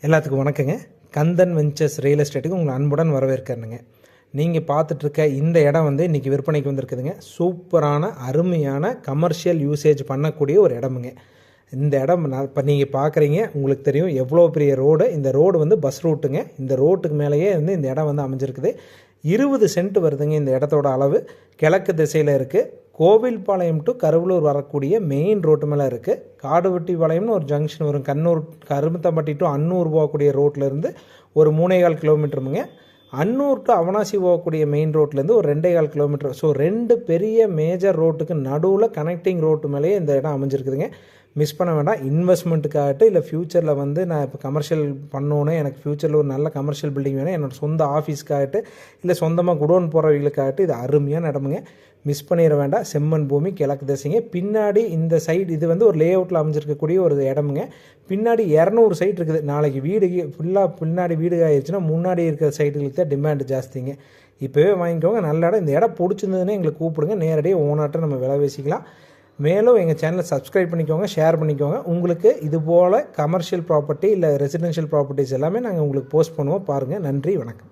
எல்லாத்துக்கும் வணக்கங்க. Kandan ventures real எஸ்டேட்டுக்கு உங்களை அன்புடன் வரவேற்கிறேனுங்க. நீங்கள் பார்த்துட்ருக்க இந்த இடம் இன்றைக்கி விற்பனைக்கு வந்திருக்குதுங்க. சூப்பரான அருமையான கமர்ஷியல் யூசேஜ் பண்ணக்கூடிய ஒரு இடமுங்க. இந்த இடம் இப்போ நீங்கள் பார்க்குறீங்க, உங்களுக்கு தெரியும் எவ்வளோ பெரிய ரோடு. இந்த ரோடு பஸ் ரூட்டுங்க. இந்த ரோட்டுக்கு மேலேயே இந்த இடம் அமைஞ்சிருக்குது. 20 சென்ட் வருதுங்க. இந்த இடத்தோட அளவு கிழக்கு திசையில் இருக்குது. கோவில்பாளையம் டு கருவலூர் வரக்கூடிய மெயின் ரோட்டு மேலே இருக்குது. காடுவெட்டிபாளையம்னு ஒரு ஜங்ஷன் வரும். கருமத்தம்பட்டி டு அன்னூர் போகக்கூடிய ரோட்லேருந்து ஒரு 3.25 கிலோமீட்டருங்க. அன்னூர் டு அவனாசி போகக்கூடிய மெயின் ரோட்லேருந்து ஒரு 2.25 கிலோமீட்டர். ஸோ 2 பெரிய மேஜர் ரோட்டுக்கு நடுவில் கனெக்டிங் ரோட்டு மேலேயே இந்த இடம் அமைஞ்சிருக்குதுங்க. மிஸ் பண்ண வேண்டாம். இன்வெஸ்ட்மெண்ட்டுக்காகட்டு இல்லை ஃப்யூச்சரில் நான் இப்போ கமர்ஷியல் பண்ணணும், எனக்கு ஃப்யூச்சரில் ஒரு நல்ல கமர்ஷியல் பில்டிங் வேணும், என்னோடய சொந்த ஆஃபீஸ்க்காகட்டு இல்லை சொந்தமாக குடோன் போகிறவங்களுக்காகட்டு இது அருமையான இடமுங்க. மிஸ் பண்ணிட வேண்டாம். செம்மண் பூமி, கிழக்கு திசைங்க. பின்னாடி இந்த சைடு இது ஒரு லே அவுட்டில் அமைஞ்சிருக்கக்கூடிய ஒரு இடமுங்க. பின்னாடி 200 சைட் இருக்குது. நாளைக்கு வீடு ஃபுல்லாக பின்னாடி வீடு ஆயிடுச்சுன்னா முன்னாடி இருக்கிற சைட்டுகளுக்கு தான் டிமாண்ட் ஜாஸ்திங்க. இப்போவே வாங்கிக்கோங்க. நல்ல இடம். இந்த இடம் பிடிச்சிருந்ததுன்னு எங்களுக்கு கூப்பிடுங்க. நேரடியாக ஓனாட்ட நம்ம விலை பேசிக்கலாம். மேலும் எங்கள் சேனலை சப்ஸ்கிரைப் பண்ணிக்கோங்க, ஷேர் பண்ணிக்கோங்க. உங்களுக்கு இதுபோல் கமர்ஷியல் ப்ராப்பர்ட்டி இல்லை ரெசிடென்ஷியல் ப்ராப்பர்ட்டிஸ் எல்லாமே நாங்கள் உங்களுக்கு போஸ்ட் பண்ணுவோம். பாருங்கள். நன்றி, வணக்கம்.